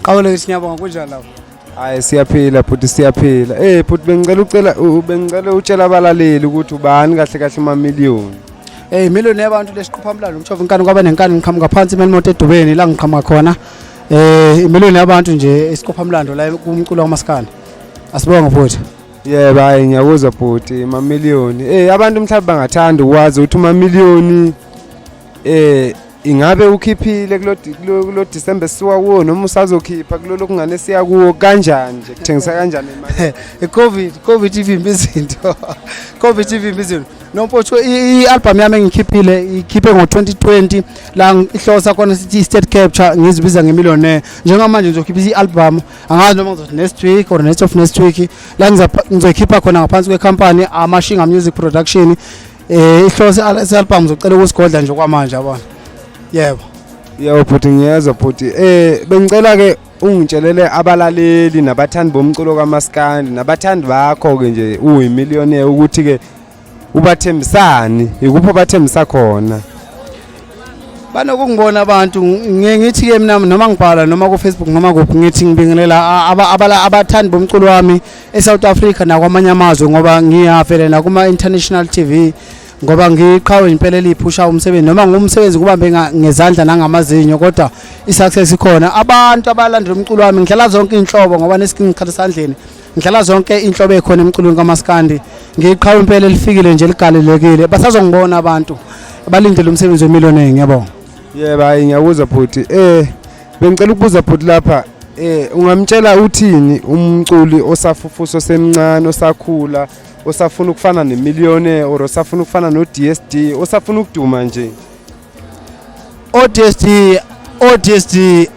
Qawule siyabonga kunjani lapho? Hayi siyaphila futhi siyaphila. Futhi bengicela utshela abalaleli ukuthi ubani kahle kahle MaMillion. Million yabantu lesiqopha mlando umthova inkani kwaba nenkani ngiqhamuka phansi emelimoto edubeni la ngiqhamuka khona. Million yabantu nje esiqopha mlando la kumculo kaMaskandi. Asibonga futhi. Yebo hayi ngiyakuzwa futhi MaMillion. Abantu mhlawumbe bangathanda ukwazi ukuthi MaMillion ingabe ukhiphile kulo December siwa kuwo noma usazokhipha kulolu kungane siya kuwo kanjani nje kuthengisa kanjani imali COVID ivimba izinto COVID ivimba izinto nompotsho i-album yami engikhiphile ikhiphe ngo2020 la ihlosa khona sithi state capture ngizibiza ngeMillionaire njengamanje ngizokhipha i-album angazi noma ngizothi next week or next of next week la ngizokhipha khona ngaphansi kwecompany Amashinga Music Production ihlosa i-album ngizocela ukusigodla nje kwamanje yabona. Yebo futhi ngiyezwa futhi bengicela ke ungitshelele abalaleli nabathandi bomculo kaMaskandi nabathandi bakho ke nje uyiMillionaire ukuthi ke ubathembisani ikuphi abathembisa khona banokungibona abantu ngithi ke mina noma ngibhala noma ku Facebook noma kuphi ngithi ngibingelela abathandi bomculo wami eSouth Africa nakwamanye amazwe ngoba ngiyafela na kuma international TV ngoba ngiqhawe impela eliphusha umsebenzi noma ngumsebenzi kubambe ngezandla nangamazinyo kodwa isuccess ikhona abantu abalandela umculo wami ngidlala zonke inhlobo ngoba nesikhathi sandleni ngidlala zonke inhlobo ekhona emculweni kaMaskandi ngiqhawe impela elifikile nje ligalelekile basazongibona abantu abalindele umsebenzi weMillionaire ngiyabonga. Yebo hayi ngiyakuzwa futhi bengicela ukubuza futhi lapha ungamtshela uthini umculi osafufuso semncane osakhula osafuna ukufana neMillionaire or osafuna ukufana no DSD osafuna ukuduma nje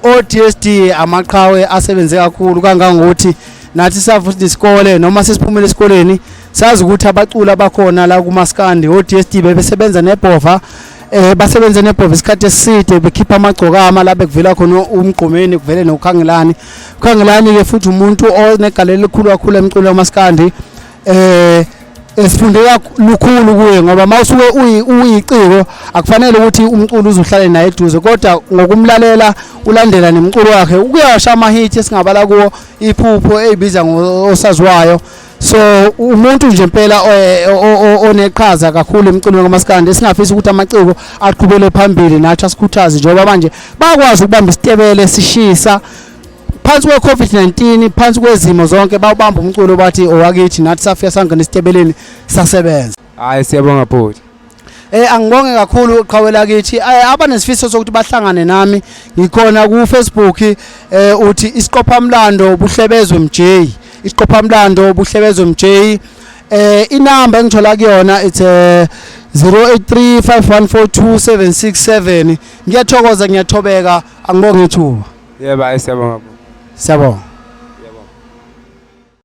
ODSD amaqhawe asebenze kakhulu kangangokuthi nathi safuthi isikole noma sesiphumela esikoleni sazi ukuthi abaculi abakhona la kuMaskandi ODSD bebesebenza nebhova basebenza nebhova isikhathi eside bekhipha amagcokama la bekuvela khona umgqomeni kuvele nokhangelani ke futhi umuntu onegalelo elikhulu kakhulu emculo kaMaskandi esifunde lukhulu kuye ngoba mawusuke uyiciko akufanele ukuthi umculo uzohlale naye eduze kodwa ngokumlalela ulandela nemculo wakhe ukuyasha ama hit esingabala kuwo iphupho ezibiza ngosaziwayo so umuntu nje impela oneqhaza kakhulu emculweni kaMaskandi esingafisa ukuthi amaciko aqhubele phambili nathi asikhuthaze njengoba manje bakwazi ukubamba isitebele sishisa phansi kwe-COVID-19 phansi kwezimo zonke bawubamba umculo bathi owakithi nathi safika sangena isitebeleni sasebenza. Hayi siyabonga futhi. Angibonge kakhulu uqhawela kithi abanesifiso sokuthi bahlangane nami ngikhona ku Facebook uthi isiqopha mlando buhlebezwe MJ isiqopha mlando buhlebezwe MJ inamba engithola kuyona it's 0835142767 ngiyathokoza ngiyathobeka angibonge ithuba. Yebo siyabonga. Siyabonga.